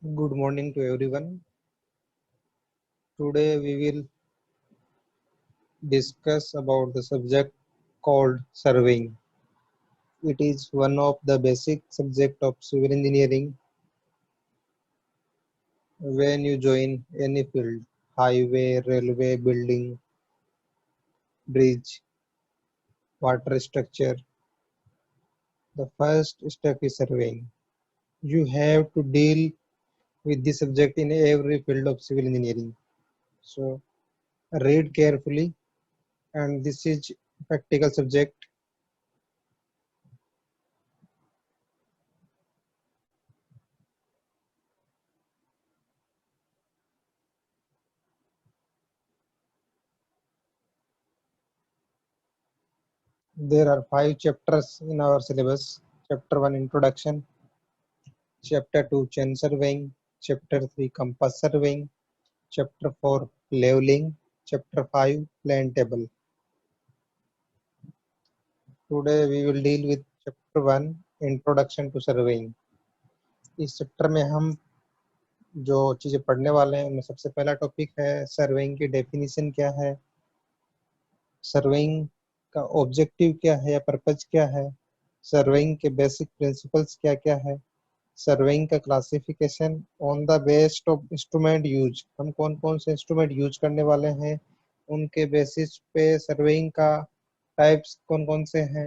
Good morning to everyone. Today we will discuss about the subject called surveying. It is one of the basic subject of civil engineering. When you join any field, highway, railway, building, bridge, water structure, the first step is surveying. You have to deal with this subject in every field of civil engineering. So read carefully, and this is practical subject. There are 5 chapters in our syllabus. Chapter 1 Introduction, Chapter 2 Chain Surveying, Chapter 3 Compass Surveying, Chapter 4 Leveling, Chapter 5 Plan Table. Today we will deal with Chapter 1 Introduction to Surveying. इस chapter में हम जो चीज़ें पढ़ने वाले हैं उनमें सबसे पहला टॉपिक है सर्वेइंग की डेफिनेशन क्या है, सर्वेइंग का ऑब्जेक्टिव क्या है या पर्पज क्या है, सर्वेइंग के बेसिक प्रिंसिपल्स क्या क्या है, सर्वेइंग का classification on the based of instrument use, हम कौन कौन से इंस्ट्रूमेंट यूज करने वाले हैं उनके बेसिस पे सर्वेइंग का टाइप्स कौन कौन से हैं।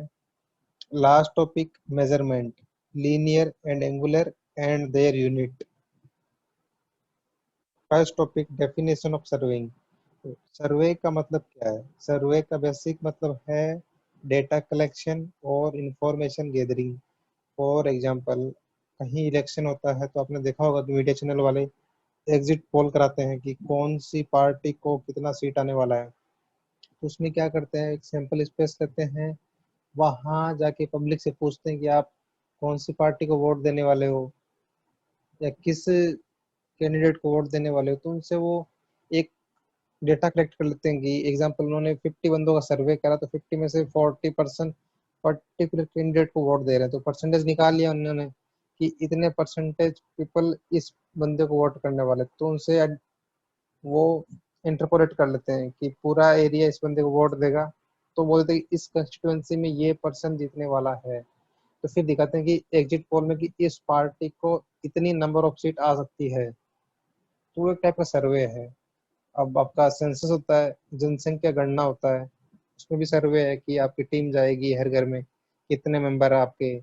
Last topic measurement, linear and angular and their unit. First topic definition of surveying. Survey का मतलब क्या है? सर्वे का बेसिक मतलब है डेटा कलेक्शन और इंफॉर्मेशन गैदरिंग। फॉर एग्जांपल, कहीं इलेक्शन होता है तो आपने देखा होगा कि मीडिया चैनल वाले एग्जिट पोल कराते हैं कि कौन सी पार्टी को कितना सीट आने वाला है। तो उसमें क्या करते हैं, एक सैंपल स्पेस लेते हैं, वहां जाके पब्लिक से पूछते हैं कि आप कौन सी पार्टी को वोट देने वाले हो या किस कैंडिडेट को वोट देने वाले हो। तो उनसे वो एक डेटा कलेक्ट कर लेते हैं कि एग्जाम्पल उन्होंने 50 बंदों का सर्वे करा तो 50 में से 40% पर्टिकुलर कैंडिडेट को वोट दे रहे हैं, तो परसेंटेज निकाल लिया उन्होंने कि इतने परसेंटेज पीपल इस बंदे को वोट करने वाले, तो उनसे वो इंटरपोलेट कर लेते हैं कि पूरा एरिया इस बंदे को वोट देगा, तो बोलते हैं कि इस कंस्टिट्यूएंसी में ये पर्सन जीतने वाला है। तो फिर दिखाते हैं कि एग्जिट पोल में कि इस पार्टी को इतनी नंबर ऑफ सीट आ सकती है। तो वो एक टाइप का सर्वे है। अब आपका सेंसस होता है, जनसंख्या गणना होता है, उसमें भी सर्वे है कि आपकी टीम जाएगी हर घर में, कितने मेंबर है आपके।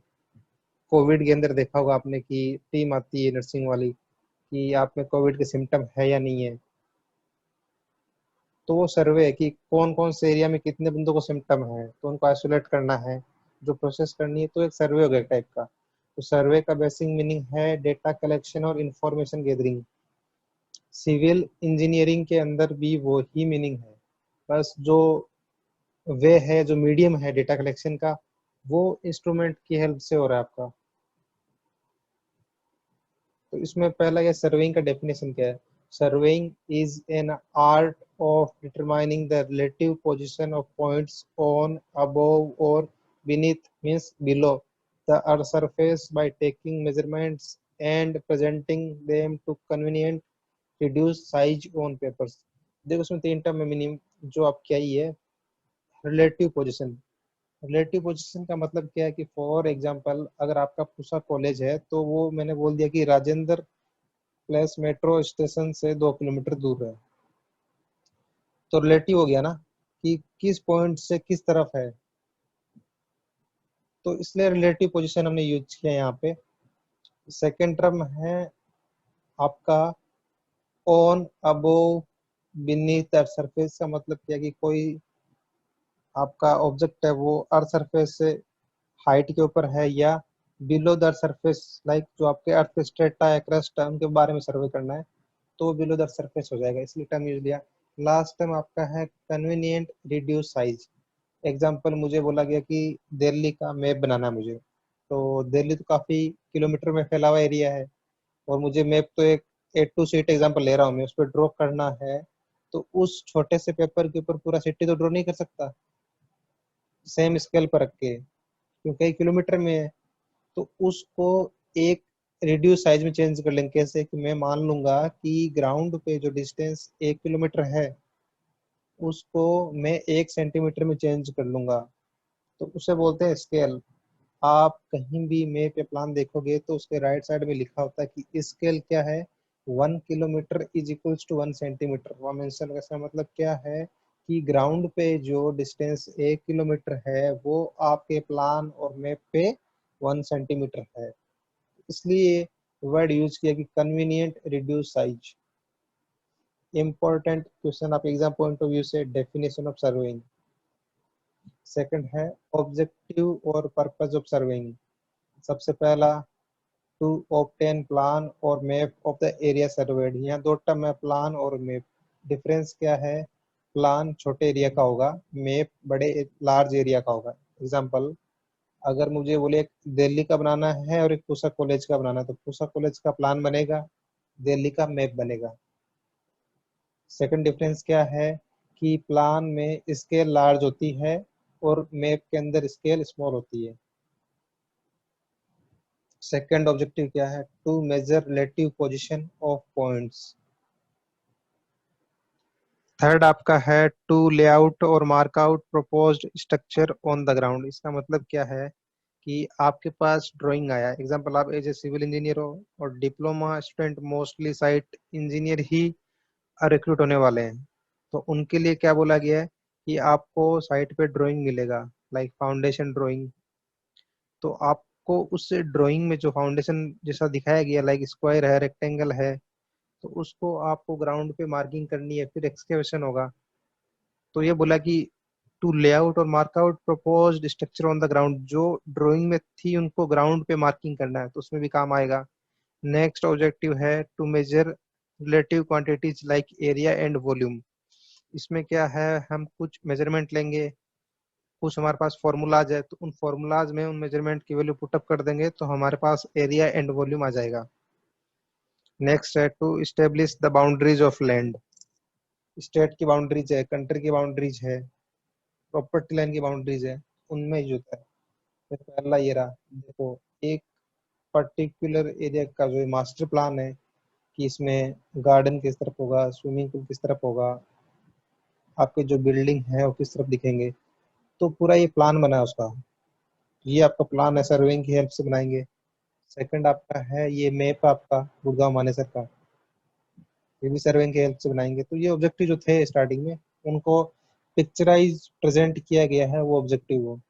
कोविड के अंदर देखा होगा आपने कि टीम आती है नर्सिंग वाली कि आप में कोविड के सिम्टम है या नहीं है। तो वो सर्वे है कि कौन कौन से एरिया में कितने बंदों को सिम्टम है, तो उनको आइसोलेट करना है, जो प्रोसेस करनी है। तो एक सर्वे हो गया टाइप का। तो सर्वे का बेसिक मीनिंग है डेटा कलेक्शन और इंफॉर्मेशन गैदरिंग। सिविल इंजीनियरिंग के अंदर भी वो ही मीनिंग है, बस जो वे है, जो मीडियम है डेटा कलेक्शन का, वो इंस्ट्रूमेंट की हेल्प से हो रहा है आपका। तो इसमें पहला ये सर्वेइंग का डेफिनेशन क्या है। Surveying is an art of determining the relative position of points on, above और beneath means below the earth surface by taking measurements and presenting them to convenient reduce size on papers। देखो उसमें 3 term में meaning जो आपकी आई है। Relative position, relative position का मतलब क्या है कि फॉर एग्जांपल अगर आपका पूसा कॉलेज है तो वो मैंने बोल दिया कि राजेंद्र प्लेस मेट्रो स्टेशन से 2 किलोमीटर दूर है, तो रिलेटिव हो गया ना कि किस पॉइंट से किस तरफ है। तो इसलिए रिलेटिव पोजीशन हमने यूज किया यहाँ पे। सेकेंड टर्म है आपका on, above, beneath earth surface का मतलब क्या है कि कोई आपका ऑब्जेक्ट है वो अर्थ सरफेस से हाइट के ऊपर है या बिलो द सरफेस, लाइक जो आपके अर्थ स्ट्रेटा है, क्रस्ट है, उनके बारे में सर्वे करना है, तो बिलो द सरफेस हो जाएगा, इसलिए टर्म यूज लिया। लास्ट टर्म आपका है कन्वीनियंट रिड्यूस साइज। एग्जांपल मुझे बोला गया कि दिल्ली का मैप बनाना है मुझे, तो दिल्ली तो काफी किलोमीटर में फैला हुआ एरिया है और मुझे मैप तो एक A2 शीट एग्जांपल ले रहा हूँ मैं, उस पर ड्रॉ करना है। तो उस छोटे से पेपर के ऊपर पूरा सिटी तो ड्रॉ नहीं कर सकता सेम स्केल पर रख के, क्योंकि कई किलोमीटर में है। तो उसको एक रिड्यूस साइज में चेंज कर लेंगे। कैसे कि मैं मान लूंगा कि ग्राउंड पे जो डिस्टेंस 1 किलोमीटर है उसको मैं 1 सेंटीमीटर में चेंज कर लूंगा, तो उसे बोलते हैं स्केल। आप कहीं भी मैप या प्लान देखोगे तो उसके राइट साइड में लिखा होता है कि स्केल क्या है, 1 kilometre is equals to 1 centimetre. वह मेंशन का मतलब क्या है कि ग्राउंड पे जो डिस्टेंस 1 किलोमीटर है वो आपके प्लान और मैप पे 1 सेंटीमीटर है। इसलिए वर्ड यूज किया कि convenient reduce size. Important question आप एग्जाम पॉइंट ऑफ व्यू से, डेफिनेशन ऑफ सर्वेइंग। सेकंड है ऑब्जेक्टिव और पर्पस ऑफ सर्वेइंग। सबसे पहला, टू ऑब्टेन प्लान और map of the area served. यहाँ दो टर्म है, प्लान और मैप। डिफरेंस क्या है, प्लान छोटे एरिया का होगा, मैप बड़े लार्ज एरिया का होगा। एग्जांपल, अगर मुझे बोले दिल्ली का बनाना है और एक पूसा कॉलेज का बनाना है, तो पूसा कॉलेज का प्लान बनेगा, दिल्ली का मैप बनेगा। सेकंड डिफरेंस क्या है कि प्लान में स्केल लार्ज होती है और मैप के अंदर स्केल स्मॉल होती है। सेकंड ऑब्जेक्टिव क्या है, to measure relative position of points. Third आपका है टू लेआउट और mark out proposed structure on the ground. इसका मतलब क्या है कि आपके पास ड्राइंग आया, एग्जांपल आप एज ए सिविल इंजीनियर हो और diploma student mostly site engineer ही रिक्रूट होने वाले हैं, तो उनके लिए क्या बोला गया है कि आपको साइट पे ड्राइंग मिलेगा, लाइक फाउंडेशन ड्राइंग। तो आपको उस ड्राइंग में जो फाउंडेशन जैसा दिखाया गया, लाइक स्क्वायर है, रेक्टेंगल है, तो उसको आपको ग्राउंड पे मार्किंग करनी है, फिर एक्सकेवेशन होगा। तो ये बोला कि टू लेआउट और mark out proposed structure on the ground, जो ड्राइंग में थी उनको ग्राउंड पे मार्किंग करना है, तो उसमें भी काम आएगा। नेक्स्ट ऑब्जेक्टिव है to measure relative quantities like area and volume. इसमें क्या है, हम कुछ मेजरमेंट लेंगे, कुछ हमारे पास फॉर्मूलाज है, तो उन फॉर्मूलाज में उन मेजरमेंट की वैल्यू पुटअप कर देंगे तो हमारे पास एरिया एंड वॉल्यूम आ जाएगा। नेक्स्ट है to establish the boundaries of land. State की बाउंड्रीज है, कंट्री की बाउंड्रीज है, प्रॉपर्टी लाइन की बाउंड्रीज है, उनमें यूज होता है। फिर पहला ये रहा, देखो, एक पर्टिकुलर एरिया का जो मास्टर प्लान है कि इसमें गार्डन किस तरफ होगा, स्विमिंग पूल किस तरफ होगा, आपके जो बिल्डिंग है वो किस तरफ दिखेंगे, तो पूरा ये प्लान बना है उसका। ये आपका प्लान है, सर्वेइंग की हेल्प से बनाएंगे। सेकंड आपका है ये मैप आपका गुड़गांव मानेसर का, ये भी सर्वेइंग की हेल्प से बनाएंगे। तो ये ऑब्जेक्टिव जो थे स्टार्टिंग में, उनको पिक्चराइज प्रेजेंट किया गया है, वो ऑब्जेक्टिव हो।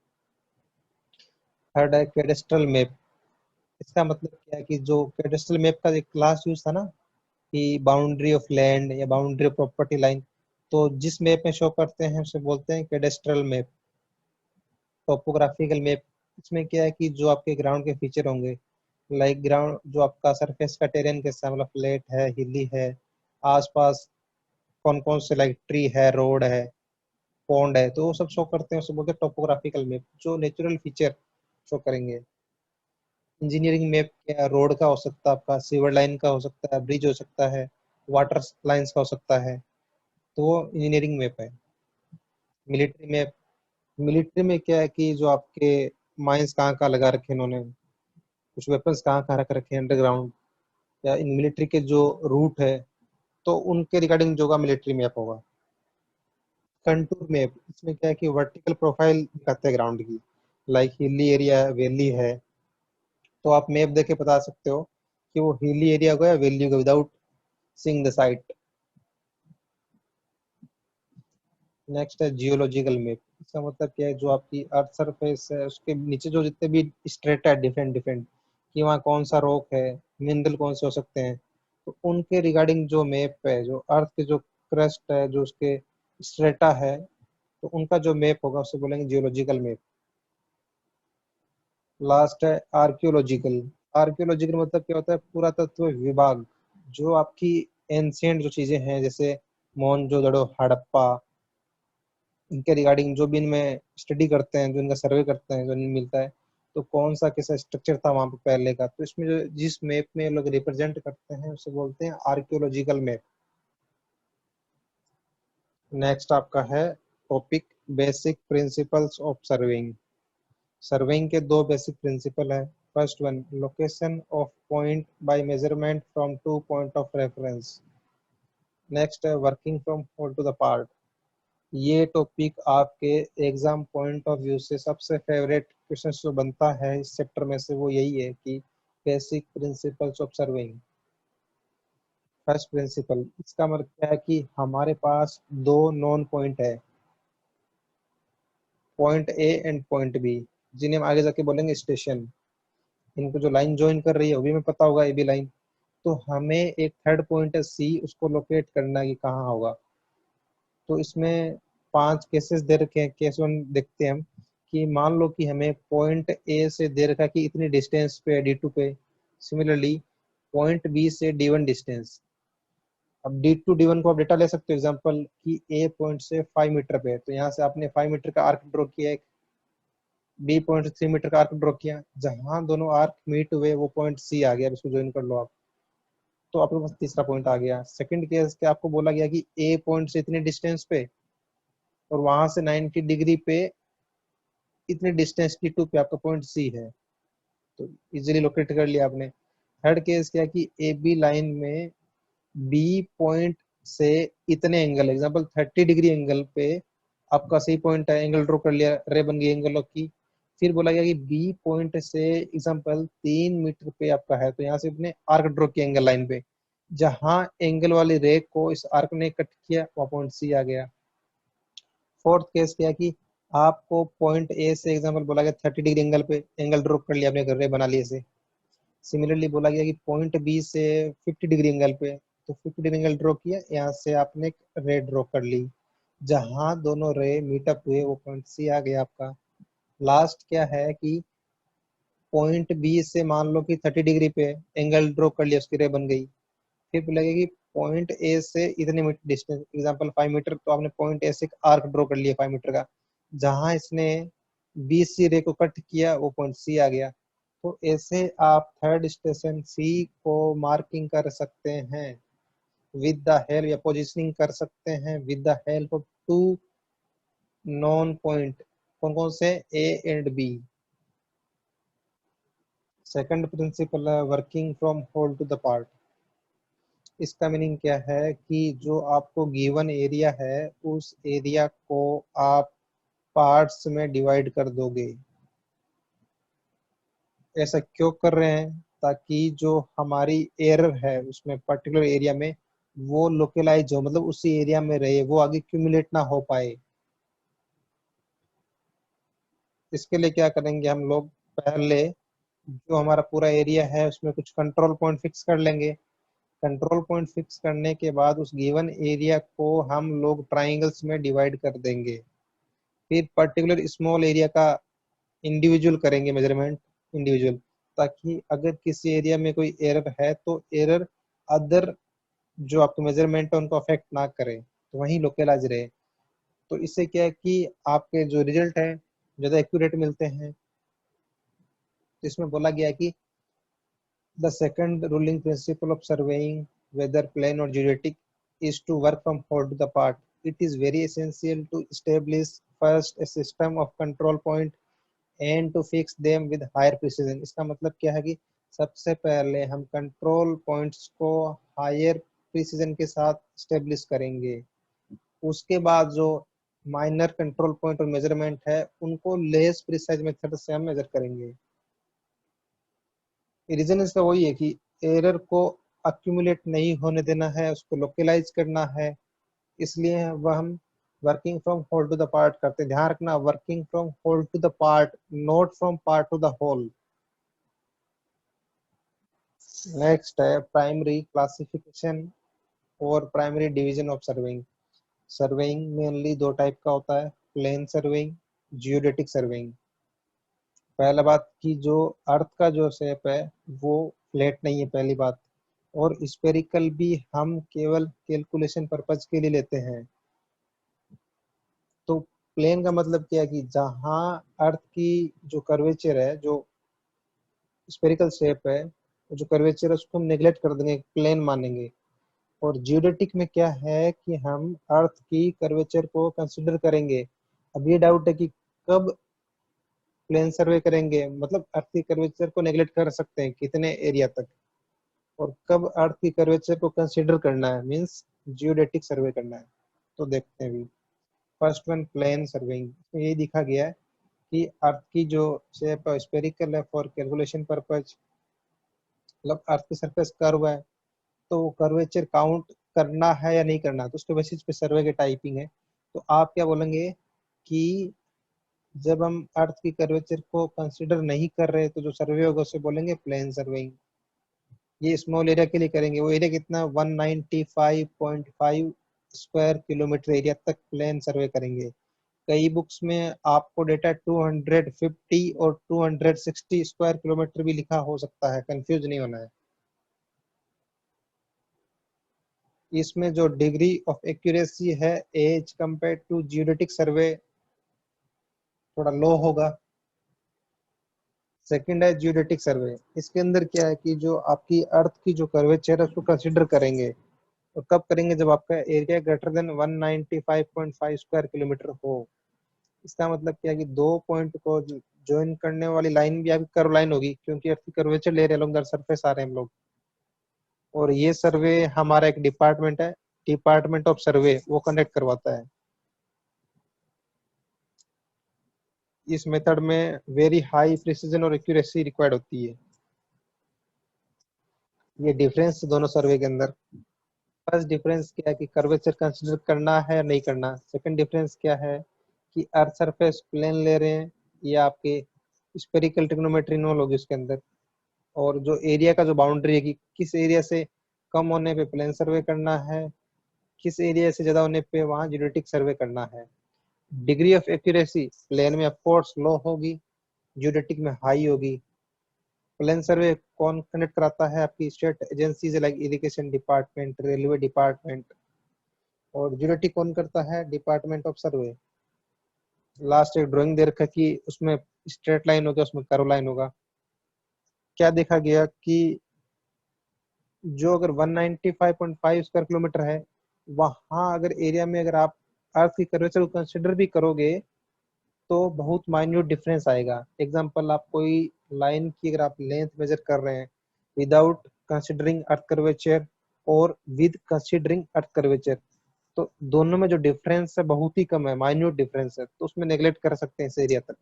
थर्ड है कैडेस्ट्रल मैप। इसका मतलब क्या है कि जो कैडेस्ट्रल मैप का एक क्लास यूज था ना, कि बाउंड्री ऑफ लैंड या बाउंड्री ऑफ प्रॉपर्टी लाइन, तो जिस मैप में शो करते हैं उसे बोलते हैं कैडेस्ट्रल मैप। टोपोग्राफिकल मैप, इसमें क्या है कि जो आपके ग्राउंड के फीचर होंगे, लाइक ग्राउंड जो आपका सरफेस का टेरेन कैसा है, मतलब फ्लैट है, हिली है, आसपास कौन कौन से लाइक ट्री है, रोड है, पॉन्ड है, तो वो सब शो करते हैं, उसे बोलते हैं टोपोग्राफिकल मैप, जो नेचुरल फीचर शो करेंगे। इंजीनियरिंग मैप क्या, रोड का हो सकता है, आपका सीवर लाइन का हो सकता है, ब्रिज हो सकता है, वाटर लाइंस का हो सकता है, तो वो इंजीनियरिंग मैप है। मिलिट्री मैप, मिलिट्री में क्या है कि जो आपके माइंस कहाँ कहाँ लगा रखे हैं इन्होंने, कुछ वेपन्स कहाँ कहाँ रख रखे हैं अंडरग्राउंड, या इन मिलिट्री के जो रूट है, तो उनके रिगार्डिंग जो का मिलिट्री मैप होगा। कंटूर मैप, इसमें क्या है कि वर्टिकल प्रोफाइल दिखाते हैं ग्राउंड की, लाइक हिली एरिया है, वैली है, तो आप मैप देख के बता सकते हो कि वो हिली एरिया को या वैली को without seeing the site. Next है जियोलॉजिकल मैप। इसका मतलब क्या है, जो आपकी अर्थ सरफेस है उसके नीचे जो जितने भी स्ट्रेटा है डिफरेंट डिफरेंट, कि वहाँ कौन सा रॉक है, मिनरल कौन से हो सकते हैं, तो उनके रिगार्डिंग जो मैप है, जो अर्थ के जो क्रस्ट है, जो उसके स्ट्रेटा है, तो उनका जो मैप होगा उसे बोलेंगे जियोलॉजिकल मैप। लास्ट है आर्कियोलॉजिकल। आर्कियोलॉजिकल मतलब क्या होता है, पुरातत्व विभाग, जो आपकी एंशियंट जो चीजें हैं, जैसे मोहनजोदड़ो, हड़प्पा, इनके रिगार्डिंग जो भी इनमें स्टडी करते हैं, जो इनका सर्वे करते हैं, जो इनमें मिलता है, तो कौन सा कैसा स्ट्रक्चर था वहां पे पहले का, तो इसमें जो जिस मैप में ये लोग रिप्रेजेंट करते हैं उसे बोलते हैं आर्कियोलॉजिकल मैप। नेक्स्ट आपका है topic basic principles of surveying. Surveying के दो बेसिक प्रिंसिपल है। First one, location of point by measurement from two point of reference. Next है working from whole to the part. ये टॉपिक आपके exam point of view से सबसे favourite question जो बनता है इस चैप्टर में से वो यही है कि basic principles of surveying. First principle, इसका मतलब क्या है कि हमारे पास दो नॉन पॉइंट है, point A and point B, जिन्हें हम आगे जाके बोलेंगे स्टेशन। इनको जो लाइन ज्वाइन कर रही है वो भी हमें पता होगा, ए बी लाइन। तो हमें एक थर्ड पॉइंट है सी, उसको लोकेट करना है कि कहाँ होगा। तो इसमें 5 केसेस दे रखे हैं। केस वन देखते हैं हम कि मान लो कि हमें पॉइंट ए से दे रखा कि इतनी डिस्टेंस पे डी टू पे, सिमिलरली पॉइंट बी से डी वन डिस्टेंस। अब डी टू डी वन को आप डेटा ले सकते हो, एग्जाम्पल कि ए पॉइंट से 5 मीटर पे है, तो यहाँ से आपने 5 मीटर का आर्क ड्रॉ किया, एक बी पॉइंट से 3 मीटर का आर्क ड्रॉ किया, जहां दोनों आर्क मीट हुए वो पॉइंट सी आ गया, अब इसको ज्वाइन कर लो आप। तो आपके पास तीसरा पॉइंट आ गया। सेकंड केस के आपको बोला गया कि ए पॉइंट से इतने डिस्टेंस पे और वहां से 90 डिग्री पे इतने डिस्टेंस टी टू पे आपका पॉइंट सी है, तो इजीली लोकेट कर लिया आपने। थर्ड केस क्या कि ए बी लाइन में बी पॉइंट से इतने एंगल, एग्जांपल 30 डिग्री एंगल पे आपका सी पॉइंट है, एंगल ड्रॉ कर लिया, रे बन गई एंगल की। फिर बोला गया कि बी पॉइंट से एग्जांपल 3 मीटर पे आपका है, तो यहाँ से अपने आर्क ड्रॉ किया एंगल लाइन पे, जहां एंगल वाली रे को इस आर्क ने कट किया वह पॉइंट सी आ गया। फोर्थ केस क्या कि आपको पॉइंट ए से एग्जांपल बोला गया 30 डिग्री एंगल पे, एंगल ड्रॉ कर लिया आपने, रे बना लिया इसे। सिमिलरली बोला गया कि पॉइंट बी से 50 डिग्री एंगल पे, तो 50 डिग्री एंगल ड्रॉ किया, यहाँ से आपने एक रे ड्रॉ कर ली, जहां दोनों रे मीटअप हुए वो पॉइंट सी आ गया आपका। लास्ट क्या है कि पॉइंट बी से मान लो कि 30 डिग्री पे एंगल ड्रॉ कर लिया, उसकी रे बन गई। फिर बोला कि पॉइंट ए से इतने मीटर डिस्टेंस, एग्जांपल 5 मीटर, तो आपने पॉइंट ए से एक आर्क ड्रॉ कर लिया 5 मीटर का, जहां इसने बी सी रे को कट किया वो पॉइंट सी आ गया। तो ऐसे आप थर्ड स्टेशन सी को मार्किंग कर सकते हैं विद द हेल्प, या पोजिशनिंग कर सकते हैं with the help of two known point. कौन कौन से? A and B. Second principle है working from whole to the part. इसका मीनिंग क्या है कि जो आपको गिवन एरिया है उस एरिया को आप पार्ट्स में डिवाइड कर दोगे। ऐसा क्यों कर रहे हैं? ताकि जो हमारी एरर है उसमें पर्टिकुलर एरिया में वो लोकलाइज हो, मतलब उसी एरिया में रहे, वो आगे क्यूमुलेट ना हो पाए। इसके लिए क्या करेंगे हम लोग, पहले जो हमारा पूरा एरिया है उसमें कुछ कंट्रोल पॉइंट फिक्स कर लेंगे। कंट्रोल पॉइंट फिक्स करने के बाद उस गिवन एरिया को हम लोग ट्राइंगल्स में डिवाइड कर देंगे। फिर पर्टिकुलर स्मॉल एरिया का इंडिविजुअल करेंगे मेजरमेंट, इंडिविजुअल, ताकि अगर किसी एरिया में कोई एरर है तो एरर अदर जो आपके मेजरमेंट है उनको अफेक्ट ना करे, तो वहीं लोकलाइज रहे। तो इससे क्या है कि आपके जो रिजल्ट है ज़्यादा एक्यूरेट मिलते हैं। तो इसमें बोला गया है कि the second ruling principle of surveying whether plane और geodetic is to work from whole to the part. It is very essential to establish first a system of control point and to fix them with higher precision. इसका मतलब क्या है कि सबसे पहले हम control points को हायर प्रिसीजन के साथ स्टेब्लिश करेंगे। उसके बाद जो माइनर कंट्रोल पॉइंट और मेजरमेंट है उनको लेस प्रिसाइज मेथड से हम मेजर करेंगे। रीजन इसका वही है कि एरर को अक्यूमुलेट नहीं होने देना है, उसको लोकलाइज करना है। इसलिए वह हम working from whole to the part करते हैं। ध्यान रखना, working from whole to the part, not from part to the whole. Next है प्राइमरी क्लासिफिकेशन और primary division of surveying. Surveying mainly दो टाइप का होता है, प्लेन सर्वेइंग, जियोडेटिक सर्वेइंग। पहला बात कि जो अर्थ का जो शेप है वो फ्लैट नहीं है, पहली बात। और स्पेरिकल भी हम केवल कैलकुलेशन पर्पज के लिए लेते हैं। तो प्लेन का मतलब क्या है कि जहां अर्थ की जो कर्वेचर है, जो स्पेरिकल शेप है, जो कर्वेचर है उसको हम नेग्लेक्ट कर देंगे, प्लेन मानेंगे। और जियोडेटिक में क्या है कि हम अर्थ की कर्वेचर को कंसिडर करेंगे। अब ये डाउट है कि कब प्लेन सर्वे करेंगे मतलब अर्थ की कर्वेचर को नेग्लेक्ट कर सकते हैं कितने एरिया तक, और कब अर्थ की कर्वेचर को कंसीडर करना है, मींस जियोडेटिक सर्वे करना है। तो देखते हैं अभी। फर्स्ट वन प्लेन सर्वेइंग, इसमें यही दिखा गया है कि अर्थ की जो शेप स्फेरिकल है फॉर कैलकुलेशन पर्पज, मतलब अर्थ की सरफेस कर्व है, तो कर्वेचर काउंट करना है या नहीं करना, तो उसके बेसिस पे सर्वे की टाइपिंग है। तो आप क्या बोलेंगे कि जब हम अर्थ की कर्वेचर को कंसीडर नहीं कर रहे तो जो सर्वे होगा उसे बोलेंगे प्लेन सर्वेइंग। ये स्मॉल एरिया के लिए करेंगे, वो एरिया कितना 195.5 स्क्वायर किलोमीटर एरिया तक प्लेन सर्वे करेंगे। कई बुक्स में आपको डेटा 250 और 260 स्क्वायर किलोमीटर भी लिखा हो सकता है, कंफ्यूज नहीं होना है। इसमें जो डिग्री ऑफ एक्यूरेसी है एज कंपेयर टू जियोडेटिक सर्वे थोड़ा लो होगा। सेकंड है जियोडेटिक सर्वे, इसके अंदर क्या है कि जो आपकी अर्थ की जो कर्वेचर है उसको कंसीडर करेंगे, तो कब करेंगे जब आपका area greater than 195.5 square kilometre हो। इसका मतलब क्या है कि दो पॉइंट को ज्वाइन करने वाली लाइन भी आपकी कर्व लाइन होगी, क्योंकि अर्थ की कर्वेचर ले रहे हैं लोग, सरफेस आ रहे हैं हम लोग। और ये सर्वे हमारा एक डिपार्टमेंट है, डिपार्टमेंट ऑफ सर्वे, वो कंडक्ट करवाता है। इस मेथड में वेरी हाई प्रिसीजन और एक्यूरेसी रिक्वायर्ड होती है। ये डिफरेंस दोनों सर्वे के अंदर। फर्स्ट डिफरेंस क्या है कि कर्वेचर कंसीडर करना है या नहीं करना। सेकंड डिफरेंस क्या है कि अर्थ सरफेस प्लेन ले रहे हैं या आपके स्पेरिकल ट्रिग्नोमेट्री इन्वॉल्व होगी उसके अंदर। और जो एरिया का जो बाउंड्री है कि किस एरिया से कम होने पे प्लेन सर्वे करना है, किस एरिया से ज्यादा होने पे वहां जियोडेटिक सर्वे करना है। डिग्री ऑफ एक्यूरेसी प्लेन में ऑफकोर्स लो होगी, जियोडेटिक में हाई होगी। प्लेन सर्वे कौन कंडक्ट कराता है, आपकी state agencies like irrigation department, railway department. और जियोडेटिक कौन करता है, डिपार्टमेंट ऑफ सर्वे। लास्ट एक ड्राइंग दे रखा है कि उसमें स्ट्रेट लाइन होगा, उसमें कर्व लाइन होगा। क्या देखा गया कि जो अगर 195.5 स्क्वायर किलोमीटर है, वहां अगर एरिया में अगर आप अर्थ की कर्वेचर को कंसिडर भी करोगे तो बहुत माइन्यूट डिफरेंस आएगा। एग्जांपल, आप कोई लाइन की अगर आप लेंथ मेजर कर रहे हैं विदाउट कंसिडरिंग अर्थ कर्वेचर और विद कंसिडरिंग अर्थ कर्वेचर, तो दोनों में जो डिफरेंस है बहुत ही कम है, माइन्यूट डिफरेंस है, तो उसमें नेग्लेक्ट कर सकते हैं इस एरिया तक।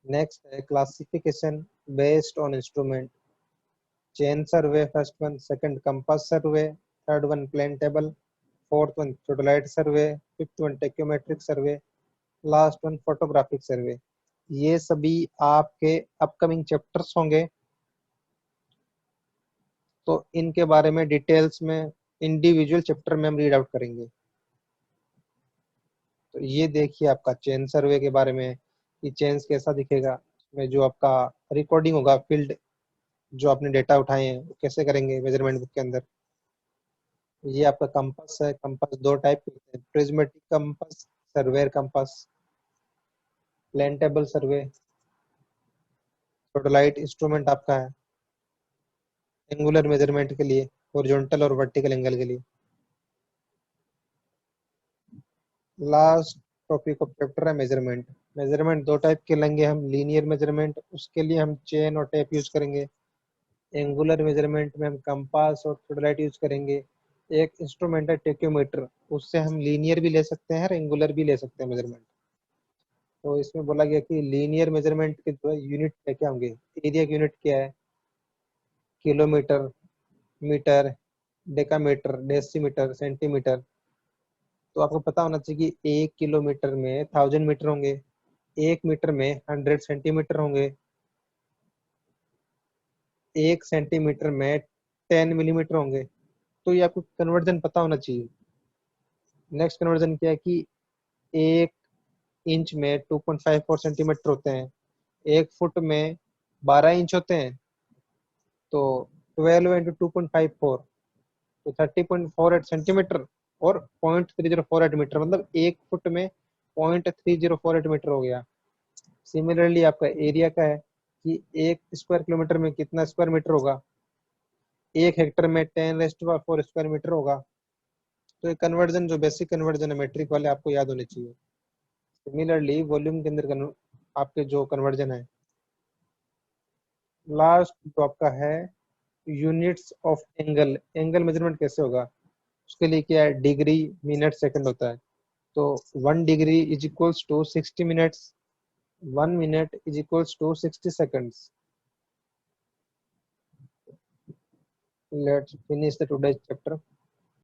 नेक्स्ट है classification based on instrument. Chain survey first one, second compass survey, third one plane table, fourth one theodolite survey, fifth one tacheometric survey, last one photographic survey. ये सभी आपके अपकमिंग चैप्टर्स होंगे, तो इनके बारे में डिटेल्स में इंडिविजुअल चैप्टर में हम रीड आउट करेंगे। तो ये देखिए आपका चेन सर्वे के बारे में कि चेन्स कैसा दिखेगा, उसमें जो आपका रिकॉर्डिंग होगा फील्ड, जो आपने डेटा उठाए हैं वो कैसे करेंगे मेजरमेंट बुक के अंदर। ये आपका कंपास है, कंपास दो टाइप के होते हैं, prismatic compass, surveyor compass. Plane table survey, theodolite instrument आपका है एंगुलर मेजरमेंट के लिए, हॉरिजॉन्टल और वर्टिकल एंगल के लिए। लास्ट टॉपिक ऑफ चैप्टर है मेजरमेंट। मेजरमेंट दो टाइप के लेंगे हम, लीनियर मेजरमेंट, उसके लिए हम चेन और टेप यूज करेंगे। एंगुलर मेजरमेंट में हम कंपास और थोडोलाइट यूज करेंगे। एक इंस्ट्रूमेंट है टेक्योमीटर, उससे हम लीनियर भी ले सकते हैं और एंगुलर भी ले सकते हैं मेजरमेंट। तो इसमें बोला गया कि लीनियर मेजरमेंट के जो यूनिट क्या क्या होंगे, एरिया की यूनिट क्या है, kilometre, metre, decametre, decimetre, centimetre. तो आपको पता होना चाहिए कि 1 किलोमीटर में 1000 मीटर होंगे, 1 मीटर में 100 सेंटीमीटर होंगे, 1 सेंटीमीटर में 10 मिलीमीटर होंगे। तो ये आपको कन्वर्जन पता होना चाहिए। नेक्स्ट कन्वर्जन क्या है कि 1 इंच में 2.54 सेंटीमीटर होते हैं, 1 फुट में 12 इंच होते हैं, तो 12 × 2.54, तो 30.48 सेंटीमीटर और 0.3048 मीटर, मतलब 1 फुट में 0.3048 मीटर हो गया। सिमिलरली आपका एरिया का है कि 1 स्क्वायर किलोमीटर में कितना स्क्वायर मीटर होगा, 1 हेक्टर में 10⁴ स्क्वायर मीटर होगा। तो ये कन्वर्जन जो बेसिक कन्वर्जन है मेट्रिक वाले आपको याद होने चाहिए। सिमिलरली वॉल्यूम के अंदर आपके जो कन्वर्जन है, लास्ट जो आपका है units of angle, angle measurement कैसे होगा, उसके लिए क्या है, डिग्री मिनट सेकंड होता है। तो 1 degree is equals to 60 minutes, 1 minute is equals to 60 seconds. Let's finish the today chapter.